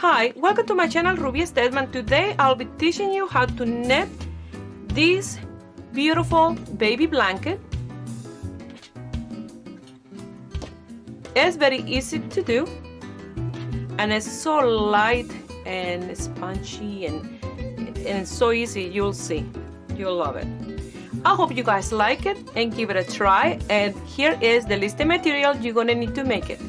Hi, welcome to my channel Ruby Stedman. Today I'll be teaching you how to knit this beautiful baby blanket. It's very easy to do and it's so light and spongy and so easy. You'll see, you'll love it. I hope you guys like it and give it a try. And here is the list of material you're gonna need to make it.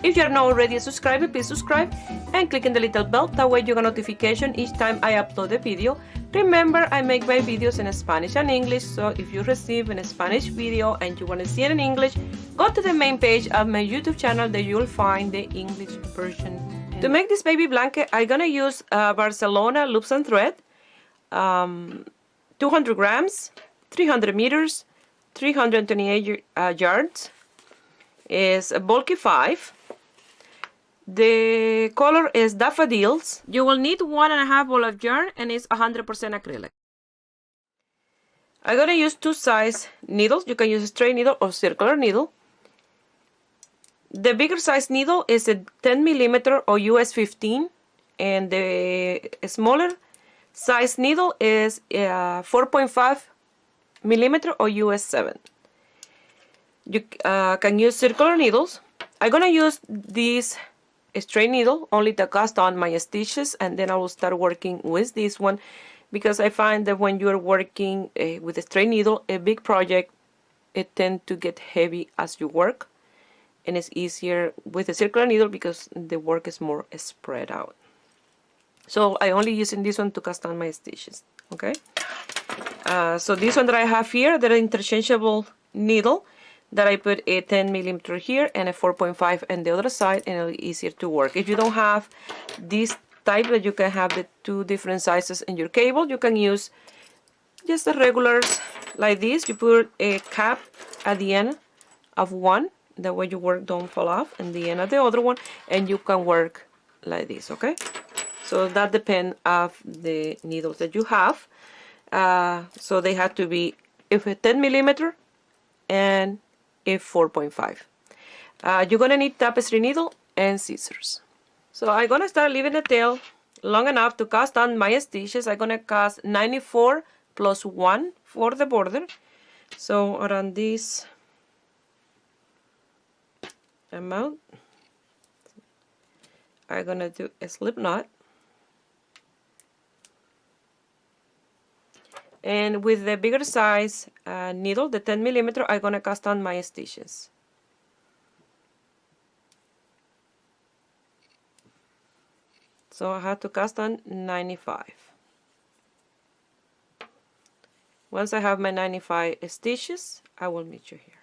If you're not already a subscriber, please subscribe and click on the little bell. That way you get notification each time I upload a video. Remember, I make my videos in Spanish and English, so if you receive a Spanish video and you want to see it in English, go to the main page of my YouTube channel that you'll find the English version. To make this baby blanket, I'm gonna use Barcelona loops and thread, 200 grams, 300 meters, 328 yards. Is a bulky 5. The color is daffodils. You will need 1.5 ball of yarn and it's 100% acrylic. I'm gonna use 2 size needles. You can use a straight needle or circular needle. The bigger size needle is a 10 millimeter or US 15, and the smaller size needle is 4.5 millimeter or US 7. You can use circular needles. I'm gonna use this straight needle only to cast on my stitches, and then I will start working with this one, because I find that when you're working with a straight needle, a big project, it tends to get heavy as you work, and it's easier with a circular needle because the work is more spread out. So I only using this one to cast on my stitches. Okay. So this one that I have here, the interchangeable needle, that I put a 10 millimeter here and a 4.5 on the other side, and it'll be easier to work. If you don't have this type that you can have the 2 different sizes in your cable, you can use just the regulars like this. You put a cap at the end of one, that way your work don't fall off, and the end of the other one, and you can work like this. Okay, so that depends of the needles that you have. So they have to be if a 10 millimeter and a 4.5. You're gonna need tapestry needle and scissors. So I'm gonna start leaving the tail long enough to cast on my stitches. I'm gonna cast 94 plus 1 for the border. So around this amount, I'm gonna do a slip knot. And with the bigger size needle, the 10 millimeter, I'm gonna cast on my stitches. So I have to cast on 95. Once I have my 95 stitches, I will meet you here.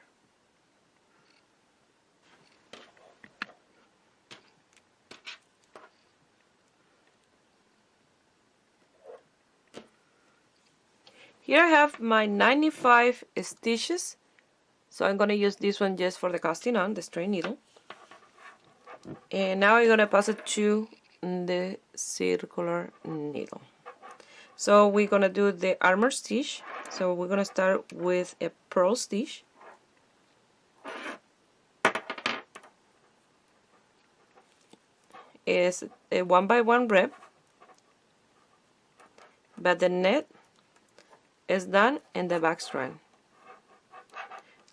Here I have my 95 stitches, so I'm going to use this one just for the casting on, the straight needle. And now I'm going to pass it to the circular needle. So we're going to do the armor stitch. So we're going to start with a purl stitch. It's a 1 by 1 rep, but the net is done in the back strand.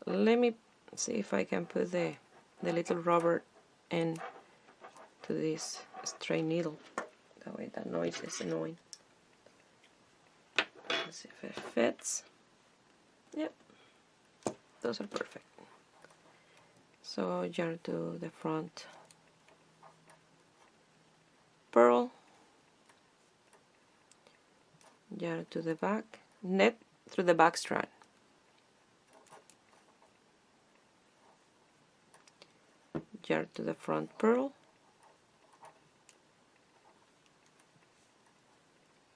Let me see if I can put the little rubber in to this straight needle. That way that noise is annoying. Let's see if it fits. Yep, those are perfect. So yarn to the front purl, yarn to the back, net through the back strand. Yarn to the front purl,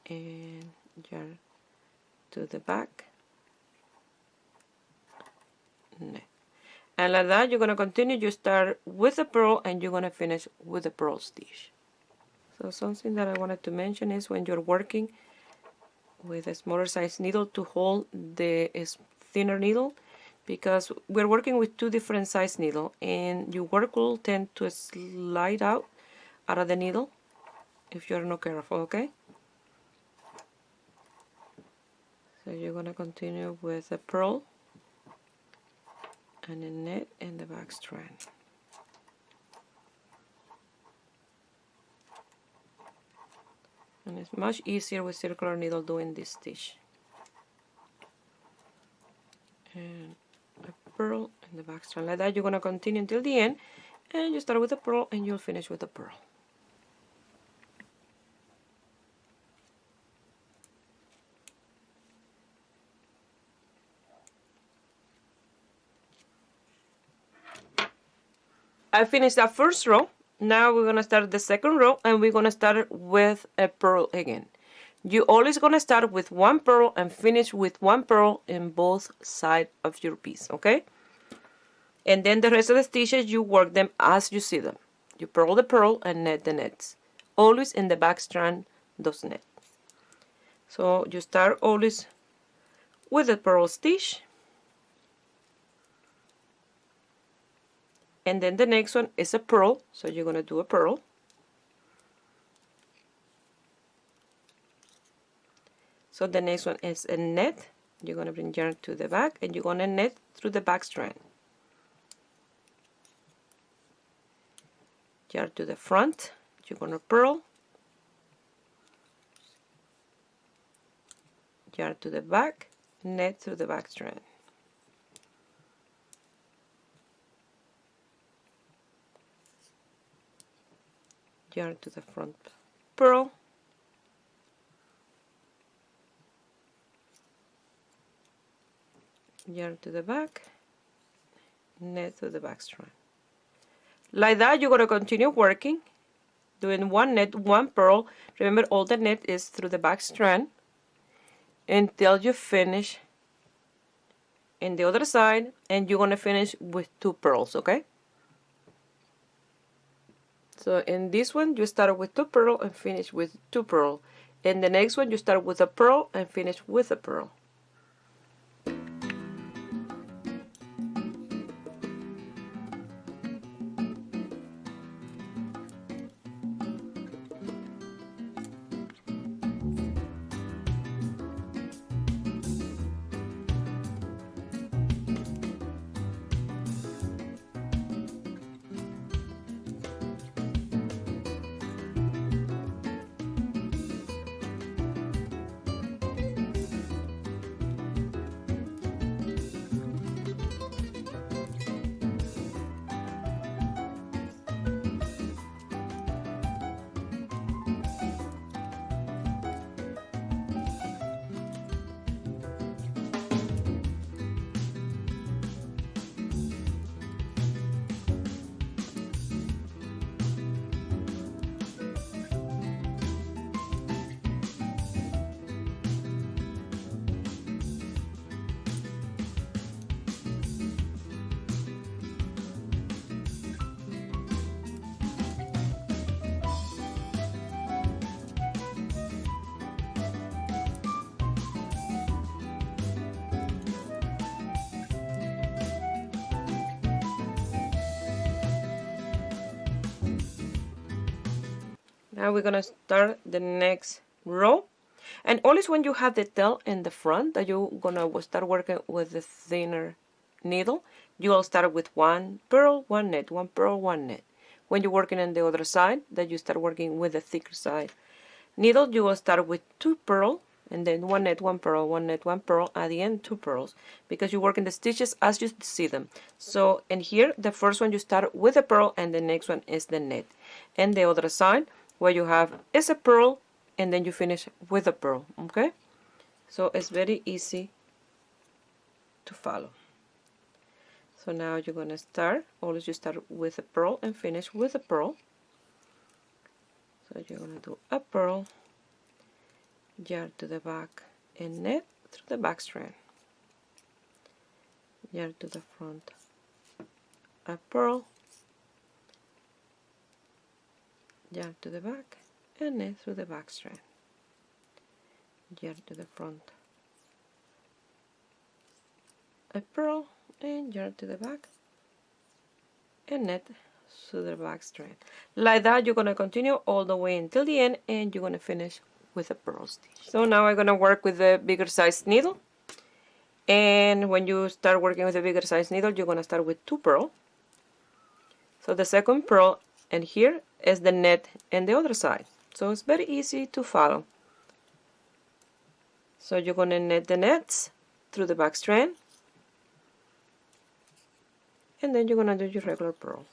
and yarn to the back net. And like that, you're going to continue. You start with the purl and you're going to finish with the purl stitch. So something that I wanted to mention is when you're working with a smaller size needle, to hold the thinner needle, because we're working with 2 different size needle and your work will tend to slide out of the needle if you're not careful, okay? So you're gonna continue with a purl and a knit in the back strand. And it's much easier with circular needle doing this stitch. And a purl in the back strand. Like that, you're gonna continue until the end, and you start with a purl and you'll finish with a purl. I finished that first row. Now we're gonna start the second row, and we're gonna start with a purl again. You're always gonna start with one purl and finish with one purl in both sides of your piece, okay? And then the rest of the stitches, you work them as you see them. You purl the purl and knit the knits. Always in the back strand, those knit. So you start always with the purl stitch. And then the next one is a purl, so you're going to do a purl. So the next one is a knit. You're going to bring yarn to the back and you're going to knit through the back strand. Yarn to the front, you're going to purl. Yarn to the back, knit through the back strand. Yarn to the front, purl, yarn to the back, knit through the back strand. Like that, you're going to continue working, doing one knit, one purl. Remember, all the knit is through the back strand until you finish in the other side, and you're going to finish with two purls, okay? So in this one, you start with two purl and finish with two purl. In the next one, you start with a purl and finish with a purl. Now we're gonna start the next row, and always when you have the tail in the front that you're gonna start working with the thinner needle, you will start with one purl, one knit, one purl, one knit. When you're working on the other side, that you start working with the thicker side needle, you will start with two purl and then one knit, one purl, one knit, one purl, at the end two purls, because you work in the stitches as you see them. So in here, the first one you start with a purl and the next one is the knit, and the other side what you have is a purl and then you finish with a purl, okay? So it's very easy to follow. So now you're going to start, always you start with a purl and finish with a purl. So you're going to do a purl, yarn to the back and knit through the back strand, yarn to the front, a purl, yarn to the back and knit through the back strand, yarn to the front, a purl and yarn to the back and knit to the back strand. Like that, you're gonna continue all the way until the end, and you're gonna finish with a purl stitch. So now I'm gonna work with the bigger size needle. And when you start working with a bigger size needle, you're gonna start with 2 purl. So the second purl, and here is the net and the other side. So it's very easy to follow. So you're gonna net the nets through the back strand, and then you're gonna do your regular purl.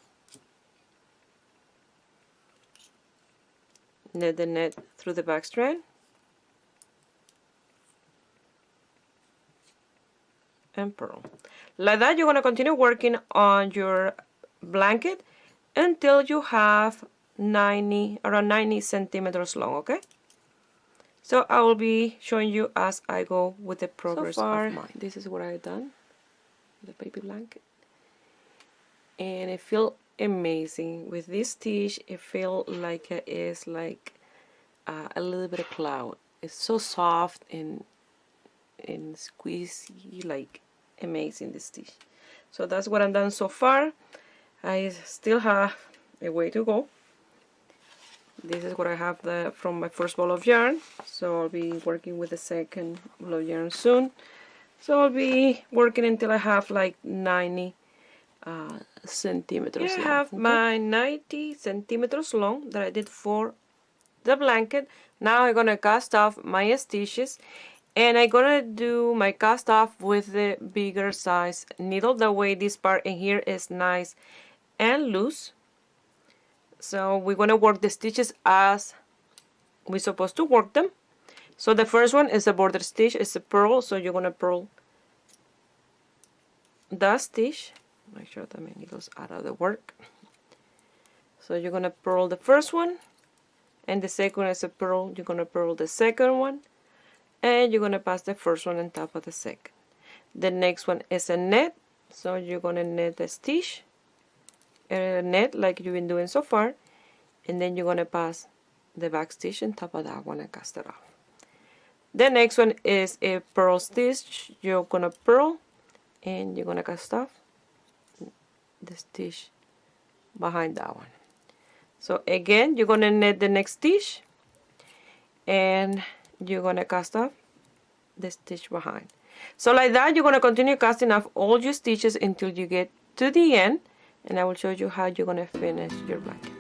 Net the net through the back strand, and purl. Like that, you're gonna continue working on your blanket until you have around 90 centimeters long, okay? So I will be showing you as I go with the progress of mine. This is what I've done, the baby blanket. And it feels amazing. With this stitch, it feels like it is like a little bit of cloud. It's so soft and squeezy, like amazing, this stitch. So that's what I've done so far. I still have a way to go. This is what I have from my first ball of yarn. So I'll be working with the second ball of yarn soon. So I'll be working until I have like 90 centimeters long. I have my 90 centimeters long that I did for the blanket. Now I'm gonna cast off my stitches, and I'm gonna do my cast off with the bigger size needle. That way this part in here is nice and loose. So we're gonna work the stitches as we're supposed to work them. So the first one is a border stitch, it's a purl, so you're gonna purl that stitch. Make sure that my needle's out of the work. So you're gonna purl the first one, and the second is a purl. You're gonna purl the second one, and you're gonna pass the first one on top of the second. The next one is a net, so you're gonna net the stitch, net like you've been doing so far, and then you're gonna pass the back stitch on top of that one and cast it off. The next one is a purl stitch. You're gonna purl, and you're gonna cast off the stitch behind that one. So again, you're gonna net the next stitch, and you're gonna cast off the stitch behind. So like that, you're gonna continue casting off all your stitches until you get to the end, and I will show you how you're gonna finish your blanket.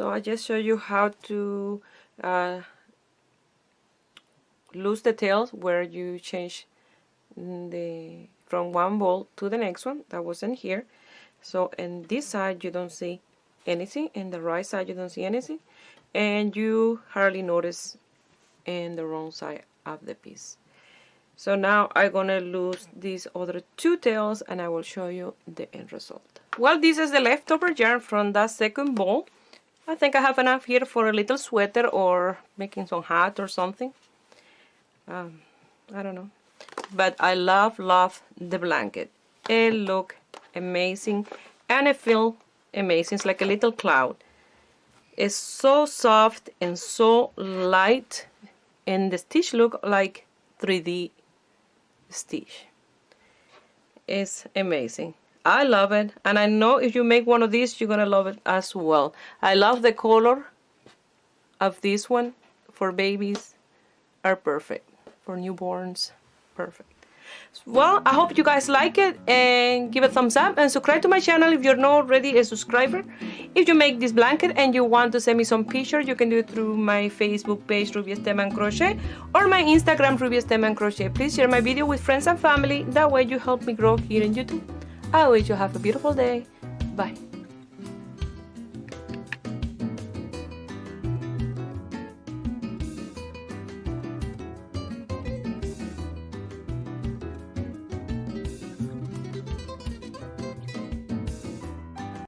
So I just show you how to loose the tails where you change from one ball to the next one. That wasn't here. So in this side you don't see anything, in the right side you don't see anything, and you hardly notice in the wrong side of the piece. So now I'm gonna lose these other two tails and I will show you the end result. Well, this is the leftover yarn from that second ball. I think I have enough here for a little sweater or making some hat or something. I don't know. But I love the blanket. It looks amazing and it feels amazing. It's like a little cloud. It's so soft and so light, and the stitch look like 3D stitch. It's amazing. I love it, and I know if you make one of these you're gonna love it as well. I love the color of this one. For babies are perfect, for newborns perfect. Well, I hope you guys like it, and give it a thumbs up and subscribe to my channel if you're not already a subscriber. If you make this blanket and you want to send me some pictures, you can do it through my Facebook page, Ruby Stem and Crochet, or my Instagram, Ruby Stem and Crochet. Please share my video with friends and family. That way you help me grow here in YouTube. I wish you have a beautiful day. Bye.